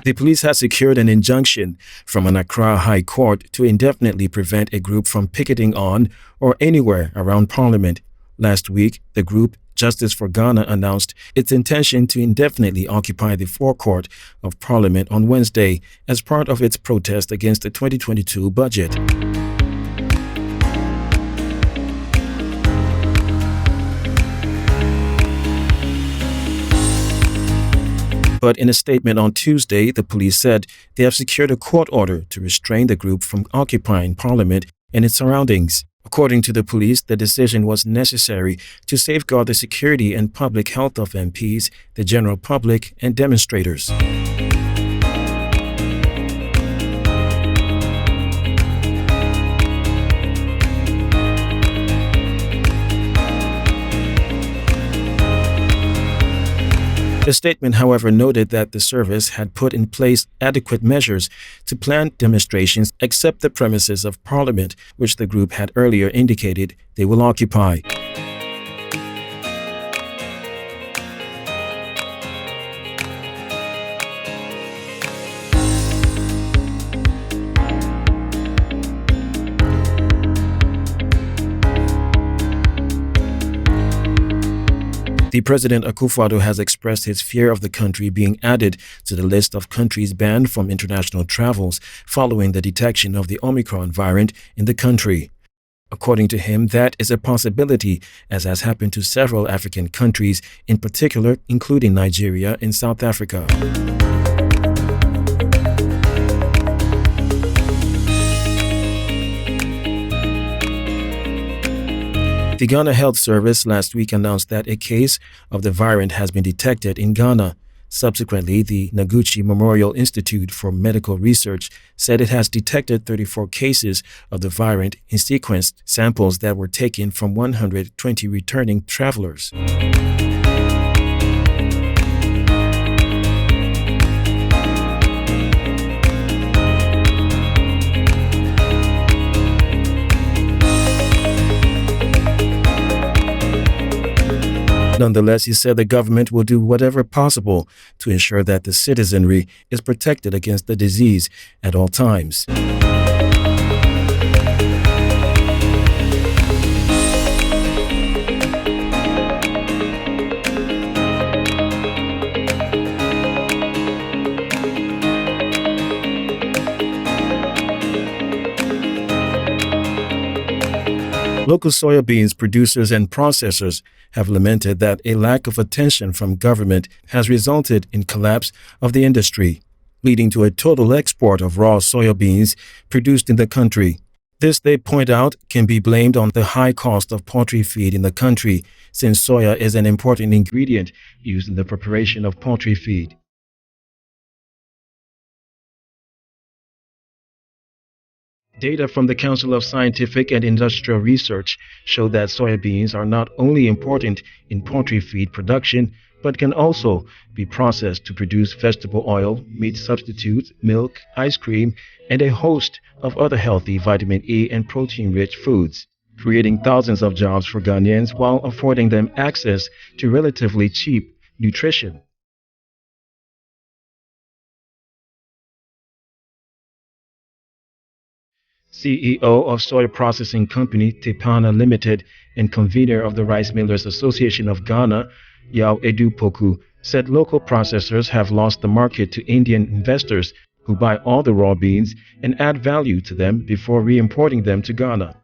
The police has secured an injunction from an Accra High Court to indefinitely prevent a group from picketing on or anywhere around Parliament. Last week, the group Justice for Ghana announced its intention to indefinitely occupy the forecourt of Parliament on Wednesday as part of its protest against the 2022 budget. But in a statement on Tuesday, the police said they have secured a court order to restrain the group from occupying Parliament and its surroundings. According to the police, the decision was necessary to safeguard the security and public health of MPs, the general public, and demonstrators. The statement, however, noted that the service had put in place adequate measures to plan demonstrations except the premises of Parliament, which the group had earlier indicated they will occupy. The President Akufo-Addo has expressed his fear of the country being added to the list of countries banned from international travels following the detection of the Omicron variant in the country. According to him, that is a possibility, as has happened to several African countries, in particular including Nigeria and South Africa. The Ghana Health Service last week announced that a case of the variant has been detected in Ghana. Subsequently, the Noguchi Memorial Institute for Medical Research said it has detected 34 cases of the variant in sequenced samples that were taken from 120 returning travelers. Nonetheless, he said the government will do whatever possible to ensure that the citizenry is protected against the disease at all times. Local soya beans producers and processors have lamented that a lack of attention from government has resulted in collapse of the industry, leading to a total export of raw soya beans produced in the country. This, they point out, can be blamed on the high cost of poultry feed in the country, since soya is an important ingredient used in the preparation of poultry feed. Data from the Council of Scientific and Industrial Research show that soybeans are not only important in poultry feed production, but can also be processed to produce vegetable oil, meat substitutes, milk, ice cream, and a host of other healthy vitamin E and protein-rich foods, creating thousands of jobs for Ghanaians while affording them access to relatively cheap nutrition. CEO of soya processing company Tepana Limited and convener of the Rice Millers Association of Ghana, Yao Edu-Poku, said local processors have lost the market to Indian investors who buy all the raw beans and add value to them before re-importing them to Ghana.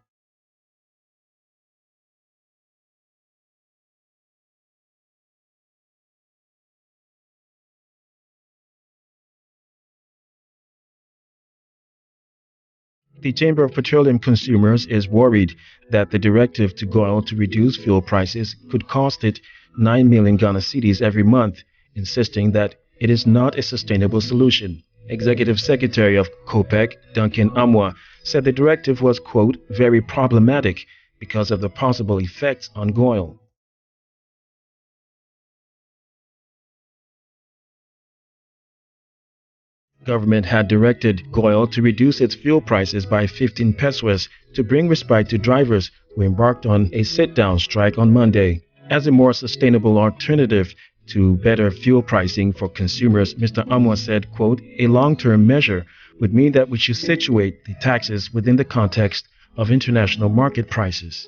The Chamber of Petroleum Consumers is worried that the directive to GOIL to reduce fuel prices could cost it 9 million Ghana cedis every month, insisting that it is not a sustainable solution. Executive Secretary of COPEC, Duncan Amwa, said the directive was, quote, very problematic because of the possible effects on GOIL. Government had directed GOIL to reduce its fuel prices by 15 pesos to bring respite to drivers who embarked on a sit-down strike on Monday, as a more sustainable alternative to better fuel pricing for consumers, Mr. Amwa said, quote, "A long-term measure would mean that we should situate the taxes within the context of international market prices."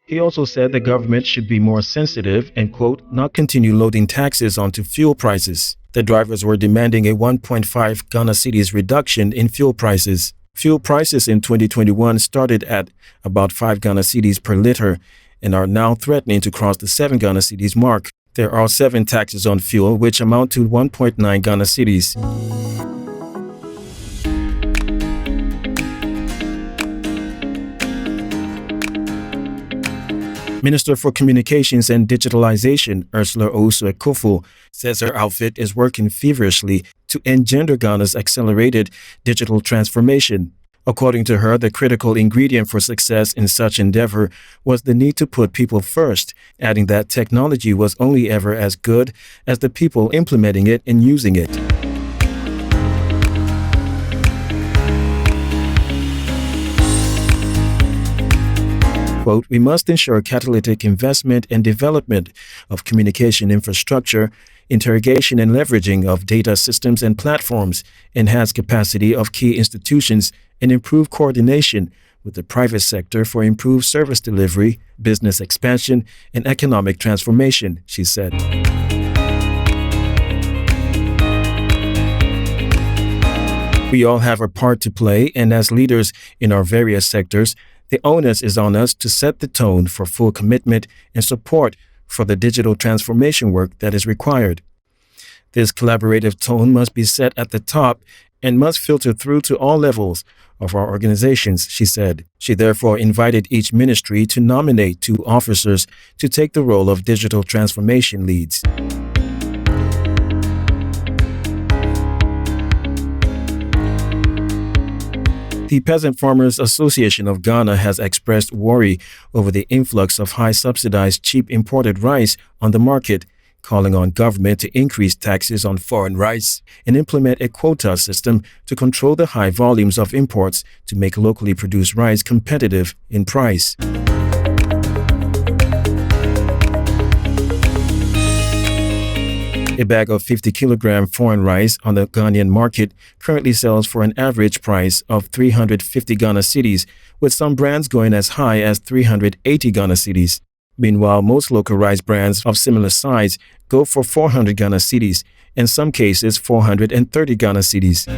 He also said the government should be more sensitive and, quote, "not continue loading taxes onto fuel prices." The drivers were demanding a 1.5 Ghana cedis reduction in fuel prices. Fuel prices in 2021 started at about 5 Ghana cedis per liter and are now threatening to cross the 7 Ghana cedis mark. There are 7 taxes on fuel, which amount to 1.9 Ghana cedis. Minister for Communications and Digitalization, Ursula Owusu-Ekufo, says her outfit is working feverishly to engender Ghana's accelerated digital transformation. According to her, the critical ingredient for success in such endeavor was the need to put people first, adding that technology was only ever as good as the people implementing it and using it. Quote, "We must ensure catalytic investment and development of communication infrastructure, interrogation and leveraging of data systems and platforms, enhance capacity of key institutions, and improve coordination with the private sector for improved service delivery, business expansion, and economic transformation," she said. "We all have a part to play, and as leaders in our various sectors, the onus is on us to set the tone for full commitment and support for the digital transformation work that is required. This collaborative tone must be set at the top and must filter through to all levels of our organizations," she said. She therefore invited each ministry to nominate 2 officers to take the role of digital transformation leads. The Peasant Farmers Association of Ghana has expressed worry over the influx of high-subsidized cheap imported rice on the market, calling on government to increase taxes on foreign rice and implement a quota system to control the high volumes of imports to make locally produced rice competitive in price. A bag of 50-kilogram foreign rice on the Ghanaian market currently sells for an average price of 350 Ghana cedis, with some brands going as high as 380 Ghana cedis. Meanwhile, most local rice brands of similar size go for 400 Ghana cedis, in some cases 430 Ghana cedis.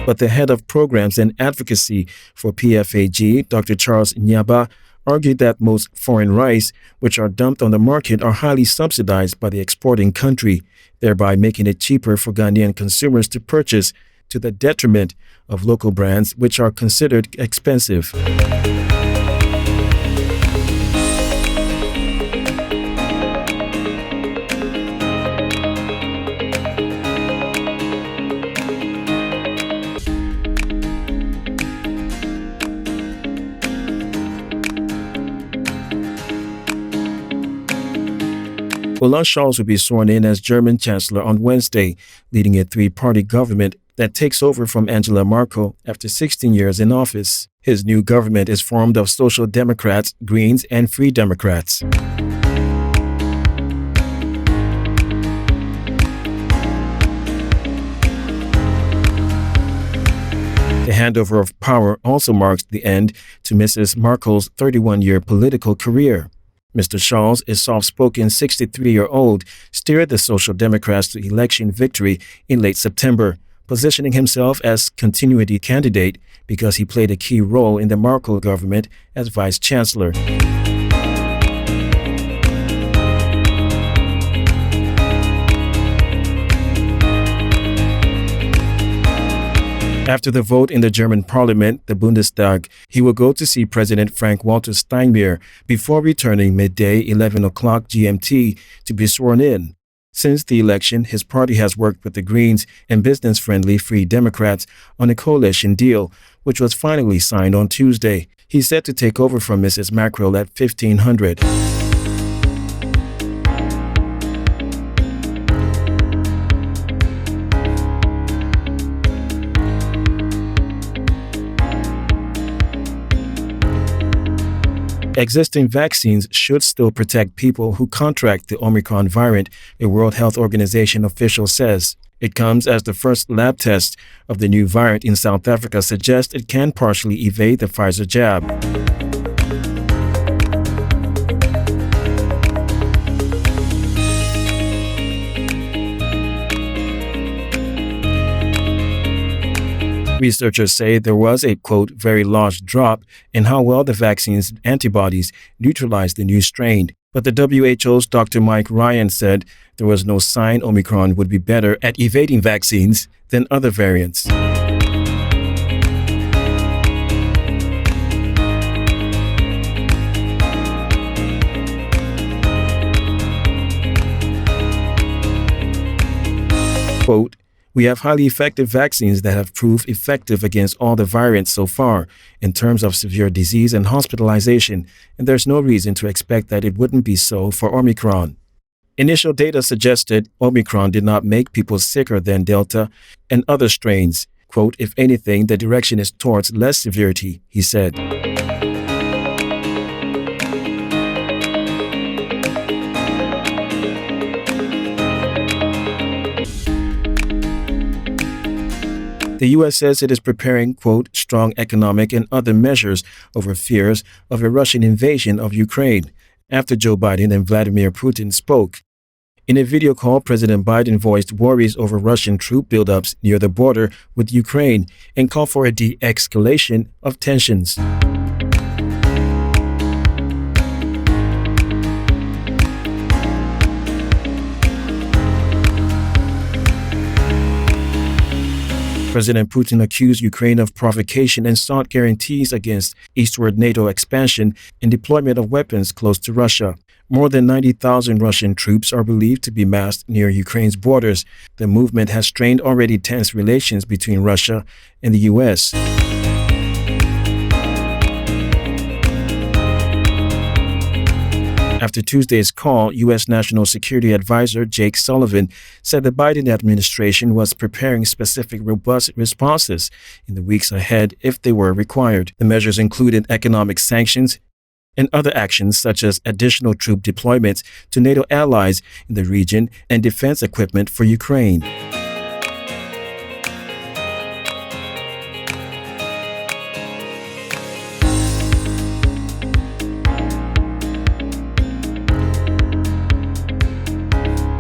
But the head of programs and advocacy for PFAG, Dr. Charles Nyaba, argued that most foreign rice, which are dumped on the market, are highly subsidized by the exporting country, thereby making it cheaper for Ghanaian consumers to purchase, to the detriment of local brands, which are considered expensive. Olaf Scholz will be sworn in as German Chancellor on Wednesday, leading a 3-party government that takes over from Angela Merkel after 16 years in office. His new government is formed of Social Democrats, Greens, and Free Democrats. The handover of power also marks the end to Mrs. Merkel's 31-year political career. Mr. Scholz, a soft-spoken 63-year-old, steered the Social Democrats to election victory in late September, positioning himself as continuity candidate because he played a key role in the Merkel government as vice chancellor. After the vote in the German parliament, the Bundestag, he will go to see President Frank-Walter Steinmeier before returning midday 11 o'clock GMT to be sworn in. Since the election, his party has worked with the Greens and business-friendly Free Democrats on a coalition deal, which was finally signed on Tuesday. He's set to take over from Mrs. Merkel at 1500. Existing vaccines should still protect people who contract the Omicron variant, a World Health Organization official says. It comes as the first lab test of the new variant in South Africa suggests it can partially evade the Pfizer jab. Researchers say there was a, quote, very large drop in how well the vaccine's antibodies neutralized the new strain. But the WHO's Dr. Mike Ryan said there was no sign Omicron would be better at evading vaccines than other variants. Quote, we have highly effective vaccines that have proved effective against all the variants so far in terms of severe disease and hospitalization, and there's no reason to expect that it wouldn't be so for Omicron. Initial data suggested Omicron did not make people sicker than Delta and other strains. Quote, if anything, the direction is towards less severity, he said. The U.S. says it is preparing, quote, strong economic and other measures over fears of a Russian invasion of Ukraine, after Joe Biden and Vladimir Putin spoke. In a video call, President Biden voiced worries over Russian troop buildups near the border with Ukraine and called for a de-escalation of tensions. President Putin accused Ukraine of provocation and sought guarantees against eastward NATO expansion and deployment of weapons close to Russia. More than 90,000 Russian troops are believed to be massed near Ukraine's borders. The movement has strained already tense relations between Russia and the U.S. After Tuesday's call, U.S. National Security Advisor Jake Sullivan said the Biden administration was preparing specific robust responses in the weeks ahead if they were required. The measures included economic sanctions and other actions such as additional troop deployments to NATO allies in the region and defense equipment for Ukraine.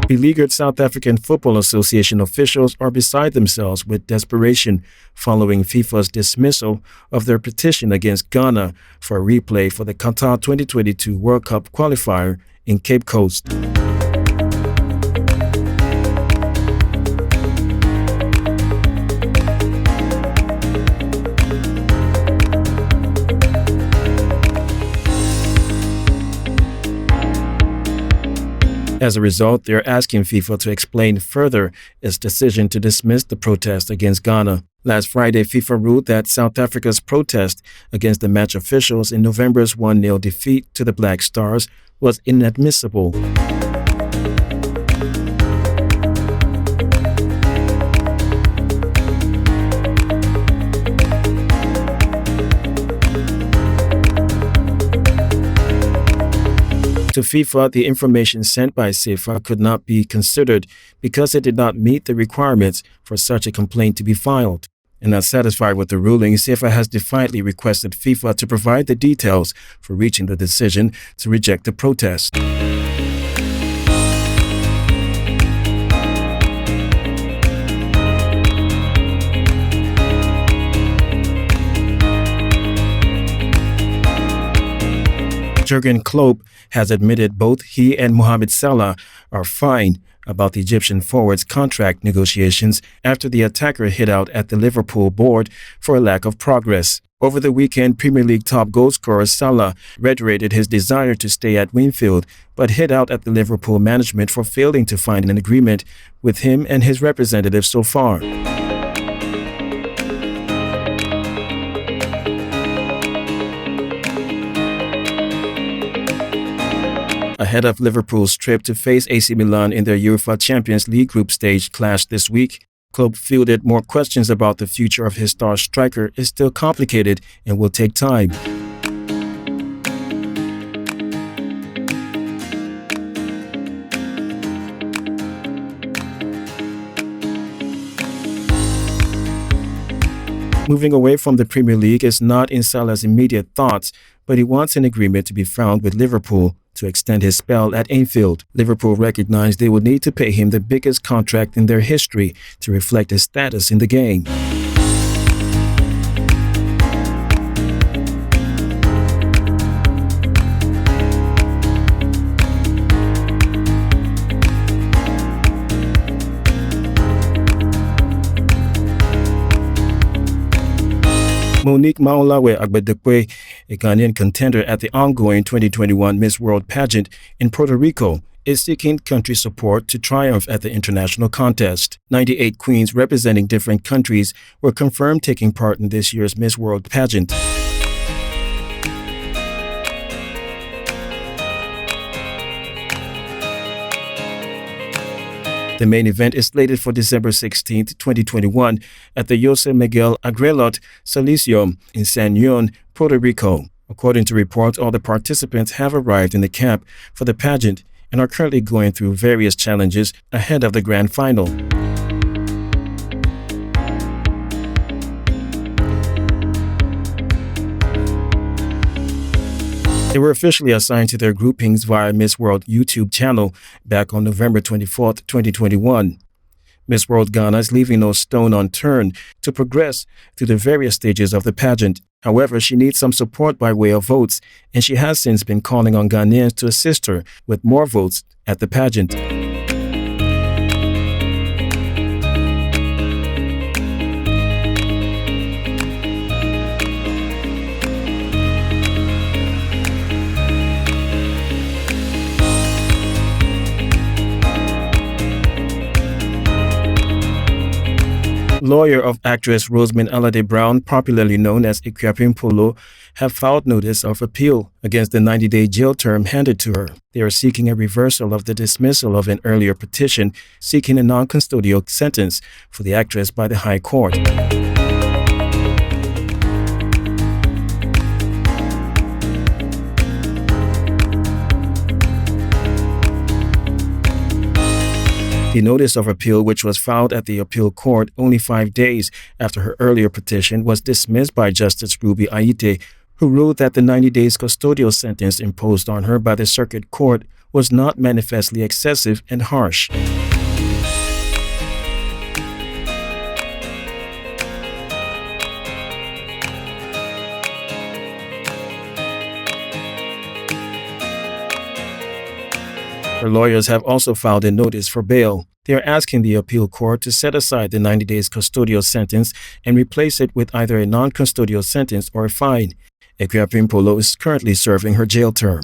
Beleaguered South African Football Association officials are beside themselves with desperation following FIFA's dismissal of their petition against Ghana for a replay for the Qatar 2022 World Cup qualifier in Cape Coast. As a result, they are asking FIFA to explain further its decision to dismiss the protest against Ghana. Last Friday, FIFA ruled that South Africa's protest against the match officials in November's 1-0 defeat to the Black Stars was inadmissible. To FIFA, the information sent by SAFA could not be considered because it did not meet the requirements for such a complaint to be filed. And not satisfied with the ruling, SAFA has defiantly requested FIFA to provide the details for reaching the decision to reject the protest. Jurgen Klopp has admitted both he and Mohamed Salah are fine about the Egyptian forward's contract negotiations after the attacker hit out at the Liverpool board for a lack of progress. Over the weekend, Premier League top goalscorer Salah reiterated his desire to stay at Winfield, but hit out at the Liverpool management for failing to find an agreement with him and his representatives so far. Ahead of Liverpool's trip to face AC Milan in their UEFA Champions League group stage clash this week, Klopp fielded more questions about the future of his star striker is still complicated and will take time. Moving away from the Premier League is not in Salah's immediate thoughts, but he wants an agreement to be found with Liverpool to extend his spell at Anfield. Liverpool recognized they would need to pay him the biggest contract in their history to reflect his status in the game. Monique Maolawe Agbedekwe, a Ghanaian contender at the ongoing 2021 Miss World pageant in Puerto Rico, is seeking country support to triumph at the international contest. 98 queens representing different countries were confirmed taking part in this year's Miss World pageant. The main event is slated for December 16, 2021 at the Jose Miguel Agrelot Coliseum in San Juan, Puerto Rico. According to reports, all the participants have arrived in the camp for the pageant and are currently going through various challenges ahead of the grand final. They were officially assigned to their groupings via Miss World YouTube channel back on November 24, 2021. Miss World Ghana is leaving no stone unturned to progress through the various stages of the pageant. However, she needs some support by way of votes, and she has since been calling on Ghanaians to assist her with more votes at the pageant. Lawyer of actress Rosamund Alade Brown, popularly known as AKUAPEM POLOO, have filed notice of appeal against the 90-day jail term handed to her. They are seeking a reversal of the dismissal of an earlier petition seeking a non-custodial sentence for the actress by the High Court. The notice of appeal, which was filed at the appeal court only 5 days after her earlier petition, was dismissed by Justice Ruby Aite, who ruled that the 90 days custodial sentence imposed on her by the circuit court was not manifestly excessive and harsh. Her lawyers have also filed a notice for bail. They are asking the appeal court to set aside the 90 days custodial sentence and replace it with either a non-custodial sentence or a fine. AKUAPEM POLOO is currently serving her jail term.